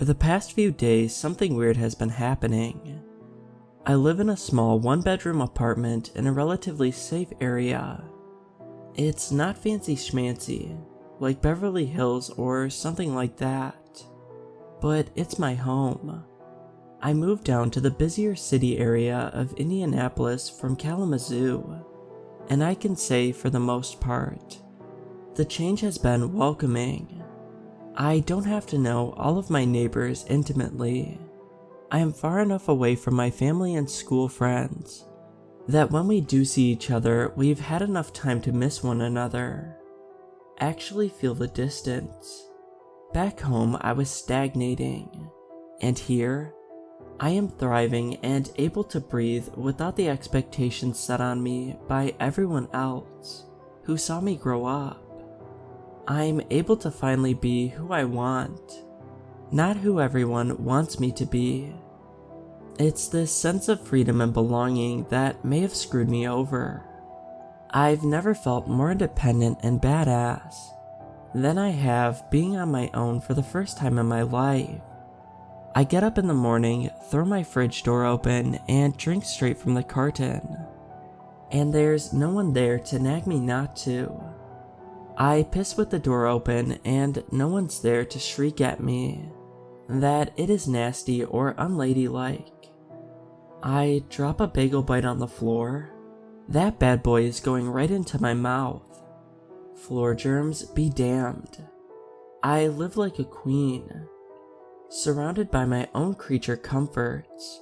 For the past few days, something weird has been happening. I live in a small one-bedroom apartment in a relatively safe area. It's not fancy schmancy, like Beverly Hills or something like that, but it's my home. I moved down to the busier city area of Indianapolis from Kalamazoo, and I can say for the most part, the change has been welcoming. I don't have to know all of my neighbors intimately. I am far enough away from my family and school friends that when we do see each other, we've had enough time to miss one another. Actually feel the distance. Back home, I was stagnating, and here, I am thriving and able to breathe without the expectations set on me by everyone else who saw me grow up. I'm able to finally be who I want, not who everyone wants me to be. It's this sense of freedom and belonging that may have screwed me over. I've never felt more independent and badass than I have being on my own for the first time in my life. I get up in the morning, throw my fridge door open, and drink straight from the carton. And there's no one there to nag me not to. I piss with the door open and no one's there to shriek at me that it is nasty or unladylike. I drop a bagel bite on the floor. That bad boy is going right into my mouth. Floor germs be damned. I live like a queen, surrounded by my own creature comforts.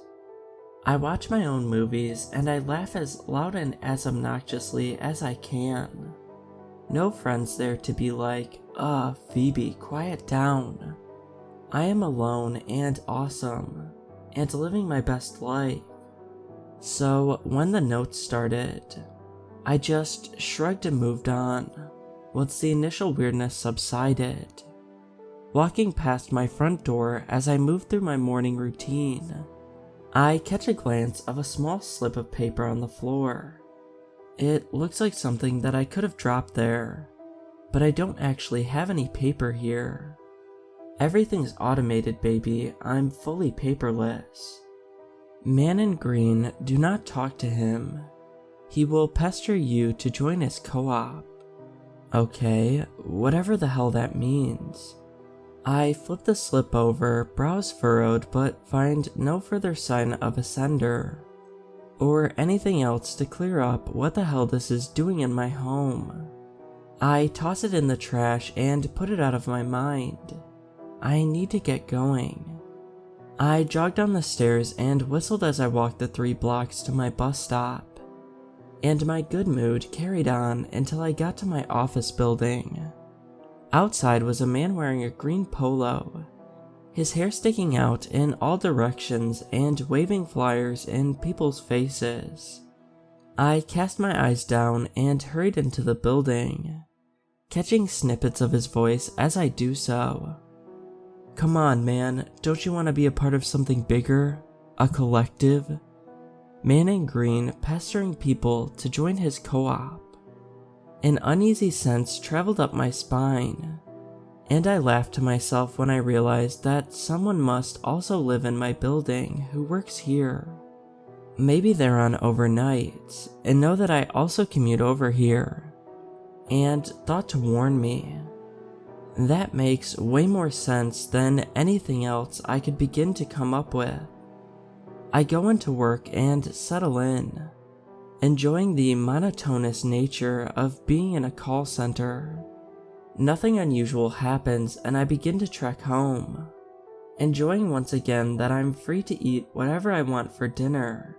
I watch my own movies and I laugh as loud and as obnoxiously as I can. No friends there to be like, Phoebe, quiet down. I am alone and awesome, and living my best life. So when the notes started, I just shrugged and moved on, once the initial weirdness subsided. Walking past my front door as I move through my morning routine, I catch a glance of a small slip of paper on the floor. It looks like something that I could have dropped there, but I don't actually have any paper here. Everything's automated, baby. I'm fully paperless. Man in green, do not talk to him. He will pester you to join his co-op. Okay, whatever the hell that means. I flip the slip over, brows furrowed, but find no further sign of a sender, or anything else to clear up what the hell this is doing in my home. I toss it in the trash and put it out of my mind. I need to get going. I jogged down the stairs and whistled as I walked the 3 blocks to my bus stop, and my good mood carried on until I got to my office building. Outside was a man wearing a green polo, his hair sticking out in all directions and waving flyers in people's faces. I cast my eyes down and hurried into the building, catching snippets of his voice as I do so. Come on, man, don't you want to be a part of something bigger? A collective? Man in green pestering people to join his co-op. An uneasy sense traveled up my spine, and I laughed to myself when I realized that someone must also live in my building who works here. Maybe they're on overnights and know that I also commute over here, and thought to warn me. That makes way more sense than anything else I could begin to come up with. I go into work and settle in, enjoying the monotonous nature of being in a call center. Nothing unusual happens and I begin to trek home, enjoying once again that I'm free to eat whatever I want for dinner.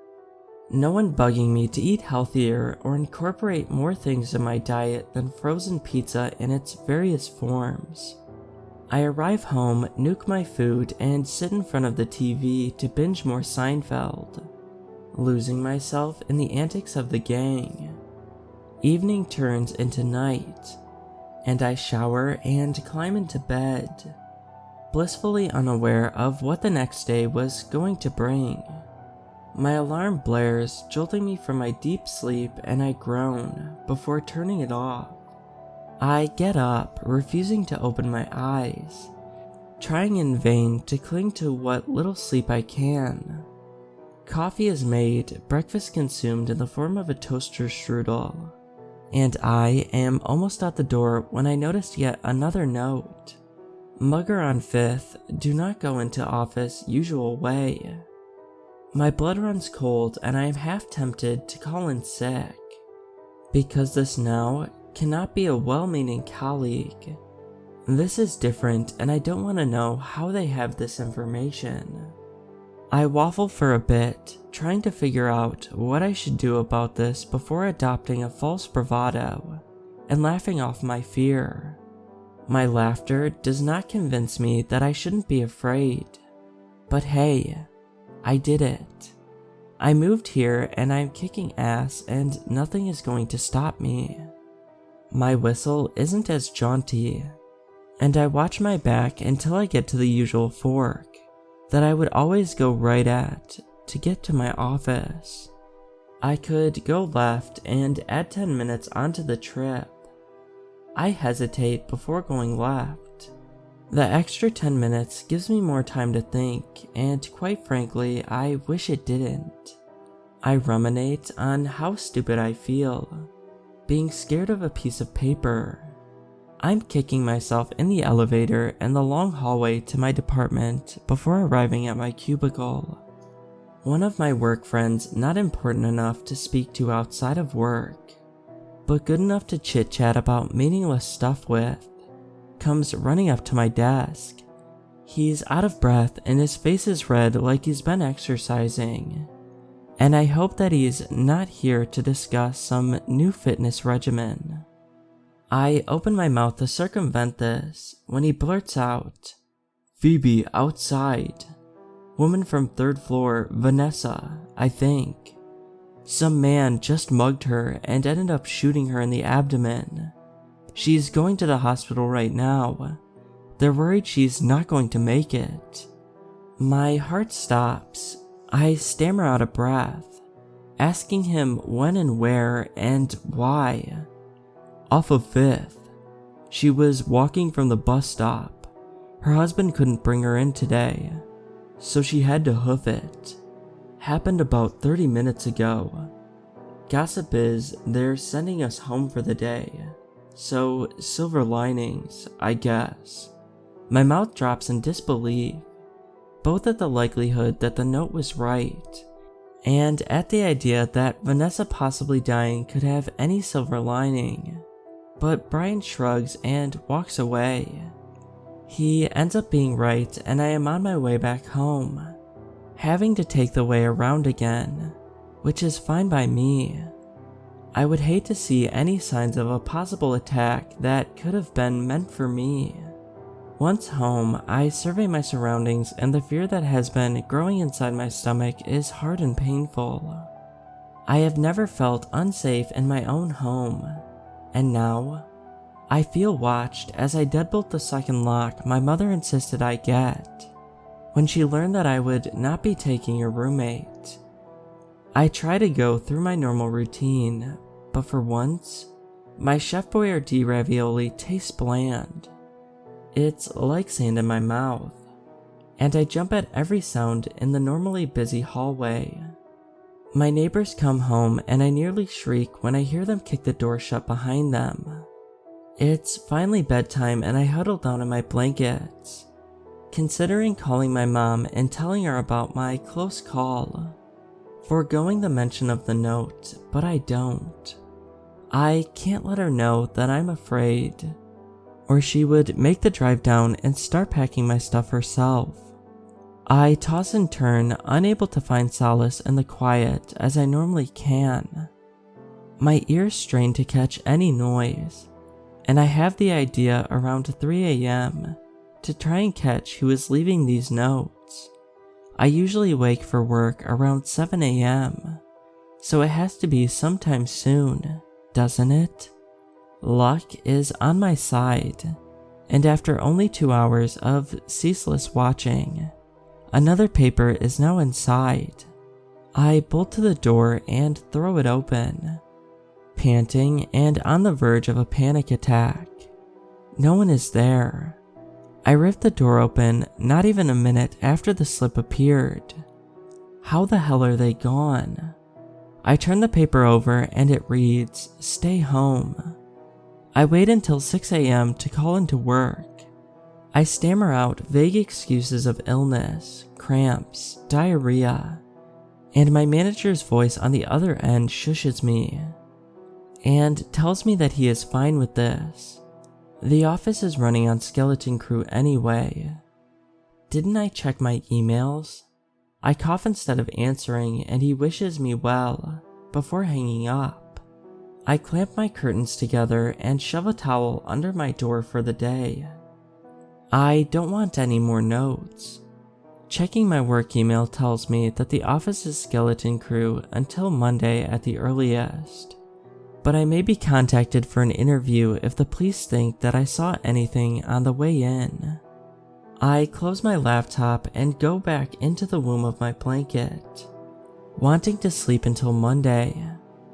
No one bugging me to eat healthier or incorporate more things in my diet than frozen pizza in its various forms. I arrive home, nuke my food, and sit in front of the TV to binge more Seinfeld, losing myself in the antics of the gang. Evening turns into night, and I shower and climb into bed, blissfully unaware of what the next day was going to bring. My alarm blares, jolting me from my deep sleep, and I groan before turning it off. I get up, refusing to open my eyes, trying in vain to cling to what little sleep I can. Coffee is made, breakfast consumed in the form of a toaster strudel, and I am almost out the door when I noticed yet another note. Mugger on 5th, do not go into office usual way. My blood runs cold and I am half tempted to call in sick, because this now cannot be a well-meaning colleague. This is different and I don't want to know how they have this information. I waffle for a bit, trying to figure out what I should do about this before adopting a false bravado and laughing off my fear. My laughter does not convince me that I shouldn't be afraid. But hey, I did it. I moved here and I'm kicking ass and nothing is going to stop me. My whistle isn't as jaunty, and I watch my back until I get to the usual fork that I would always go right at to get to my office. I could go left and add 10 minutes onto the trip. I hesitate before going left. The extra 10 minutes gives me more time to think, and quite frankly, I wish it didn't. I ruminate on how stupid I feel, being scared of a piece of paper. I'm kicking myself in the elevator and the long hallway to my department before arriving at my cubicle. One of my work friends not important enough to speak to outside of work, but good enough to chit-chat about meaningless stuff with, comes running up to my desk. He's out of breath and his face is red like he's been exercising, and I hope that he's not here to discuss some new fitness regimen. I open my mouth to circumvent this when he blurts out, "Phoebe, outside. Woman from 3rd floor, Vanessa, I think. Some man just mugged her and ended up shooting her in the abdomen. She's going to the hospital right now. They're worried she's not going to make it." My heart stops. I stammer out a breath, asking him when and where and why. "Off of 5th. She was walking from the bus stop. Her husband couldn't bring her in today, so she had to hoof it. Happened about 30 minutes ago. Gossip is they're sending us home for the day, so silver linings, I guess." My mouth drops in disbelief, both at the likelihood that the note was right, and at the idea that Vanessa possibly dying could have any silver lining. But Brian shrugs and walks away. He ends up being right and I am on my way back home, having to take the way around again, which is fine by me. I would hate to see any signs of a possible attack that could have been meant for me. Once home, I survey my surroundings and the fear that has been growing inside my stomach is hard and painful. I have never felt unsafe in my own home. And now, I feel watched as I deadbolt the second lock my mother insisted I get, when she learned that I would not be taking a roommate. I try to go through my normal routine, but for once, my Chef Boyardee ravioli tastes bland. It's like sand in my mouth, and I jump at every sound in the normally busy hallway. My neighbors come home and I nearly shriek when I hear them kick the door shut behind them. It's finally bedtime and I huddle down in my blankets, considering calling my mom and telling her about my close call, foregoing the mention of the note, but I don't. I can't let her know that I'm afraid, or she would make the drive down and start packing my stuff herself. I toss and turn, unable to find solace in the quiet as I normally can. My ears strain to catch any noise, and I have the idea around 3 a.m. to try and catch who is leaving these notes. I usually wake for work around 7 a.m., so it has to be sometime soon, doesn't it? Luck is on my side, and after only 2 hours of ceaseless watching, another paper is now inside. I bolt to the door and throw it open, panting and on the verge of a panic attack. No one is there. I ripped the door open not even a minute after the slip appeared. How the hell are they gone? I turn the paper over and it reads, "Stay home." I wait until 6 a.m. to call into work. I stammer out vague excuses of illness, cramps, diarrhea, and my manager's voice on the other end shushes me and tells me that he is fine with this. The office is running on skeleton crew anyway. Didn't I check my emails? I cough instead of answering and he wishes me well before hanging up. I clamp my curtains together and shove a towel under my door for the day. I don't want any more notes. Checking my work email tells me that the office is skeleton crew until Monday at the earliest, but I may be contacted for an interview if the police think that I saw anything on the way in. I close my laptop and go back into the womb of my blanket, wanting to sleep until Monday,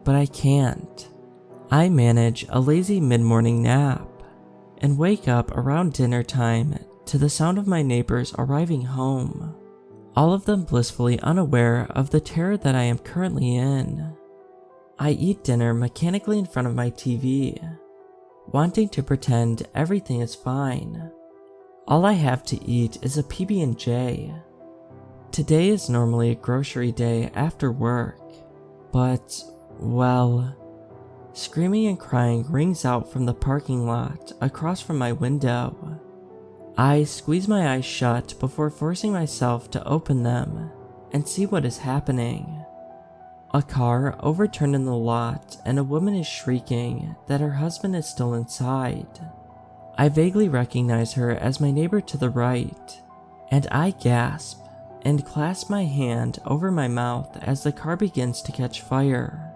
but I can't. I manage a lazy mid-morning nap and wake up around dinner time to the sound of my neighbors arriving home, all of them blissfully unaware of the terror that I am currently in. I eat dinner mechanically in front of my TV, wanting to pretend everything is fine. All I have to eat is a PB&J. Today is normally a grocery day after work, but, well, screaming and crying rings out from the parking lot across from my window. I squeeze my eyes shut before forcing myself to open them and see what is happening. A car overturned in the lot and a woman is shrieking that her husband is still inside. I vaguely recognize her as my neighbor to the right, and I gasp and clasp my hand over my mouth as the car begins to catch fire.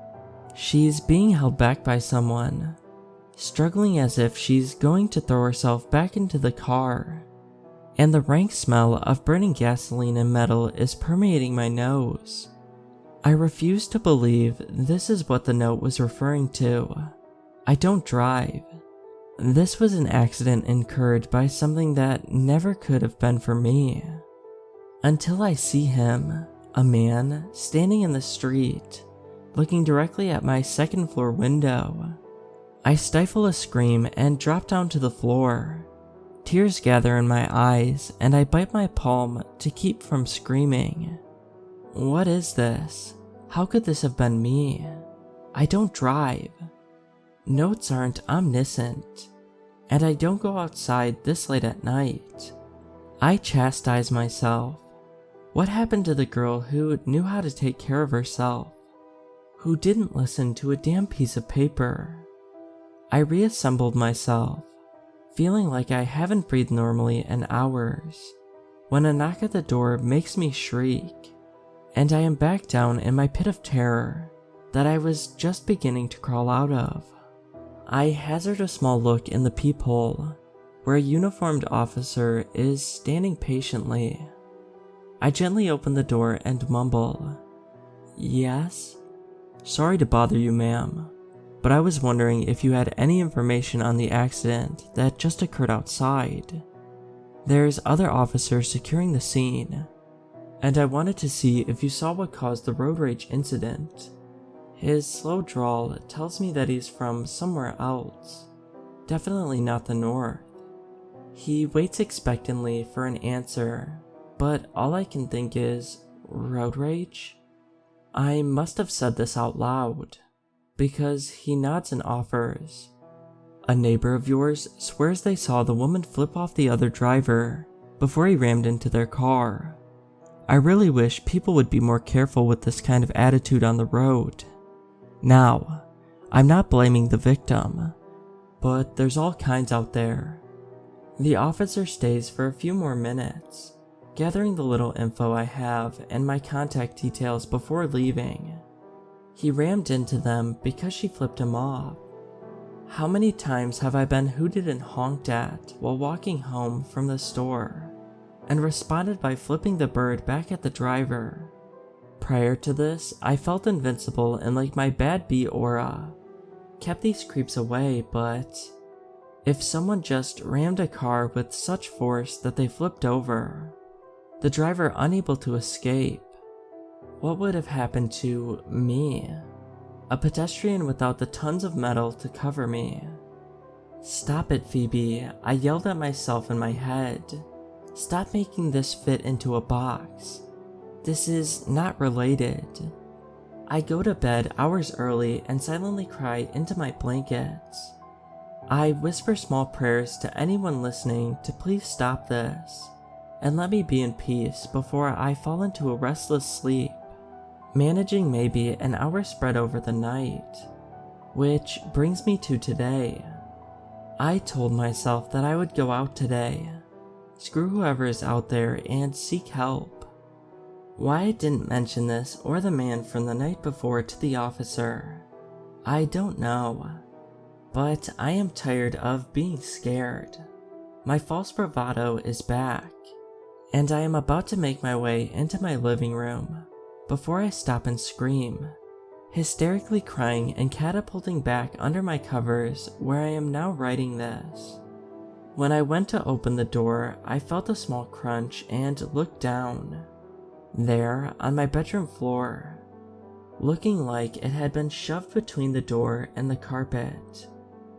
She's being held back by someone, struggling as if she's going to throw herself back into the car, and the rank smell of burning gasoline and metal is permeating my nose. I refuse to believe this is what the note was referring to. I don't drive. This was an accident incurred by something that never could have been for me. Until I see him, a man, standing in the street, looking directly at my second floor window. I stifle a scream and drop down to the floor. Tears gather in my eyes and I bite my palm to keep from screaming. What is this? How could this have been me? I don't drive. Notes aren't omniscient, and I don't go outside this late at night. I chastise myself. What happened to the girl who knew how to take care of herself? Who didn't listen to a damn piece of paper? I reassembled myself, feeling like I haven't breathed normally in hours, when a knock at the door makes me shriek, and I am back down in my pit of terror that I was just beginning to crawl out of. I hazard a small look in the peephole, where a uniformed officer is standing patiently. I gently open the door and mumble, "Yes? Sorry to bother you, ma'am, but I was wondering if you had any information on the accident that just occurred outside. There's other officers securing the scene, and I wanted to see if you saw what caused the road rage incident." His slow drawl tells me that he's from somewhere else, definitely not the north. He waits expectantly for an answer, but all I can think is, road rage? I must have said this out loud, because he nods and offers. A neighbor of yours swears they saw the woman flip off the other driver before he rammed into their car. I really wish people would be more careful with this kind of attitude on the road. Now, I'm not blaming the victim, but there's all kinds out there. The officer stays for a few more minutes, gathering the little info I have and my contact details before leaving. He rammed into them because she flipped him off. How many times have I been hooted and honked at while walking home from the store, and responded by flipping the bird back at the driver? Prior to this, I felt invincible and like my bad B aura kept these creeps away, but If someone just rammed a car with such force that they flipped over, the driver unable to escape, what would have happened to me? A pedestrian without the tons of metal to cover me. Stop it, Phoebe, I yelled at myself in my head. Stop making this fit into a box. This is not related. I go to bed hours early and silently cry into my blankets. I whisper small prayers to anyone listening to please stop this and let me be in peace before I fall into a restless sleep, managing maybe an hour spread over the night. Which brings me to today. I told myself that I would go out today, screw whoever is out there, and seek help. Why I didn't mention this or the man from the night before to the officer, I don't know. But I am tired of being scared. My false bravado is back, and I am about to make my way into my living room before I stop and scream, hysterically crying and catapulting back under my covers where I am now writing this. When I went to open the door, I felt a small crunch and looked down. There, on my bedroom floor, looking like it had been shoved between the door and the carpet,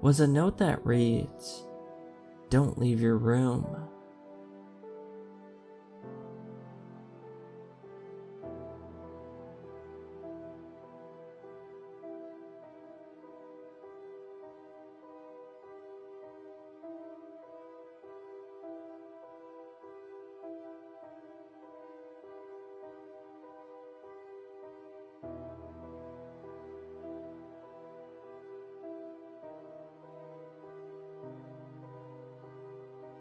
was a note that reads, "Don't leave your room."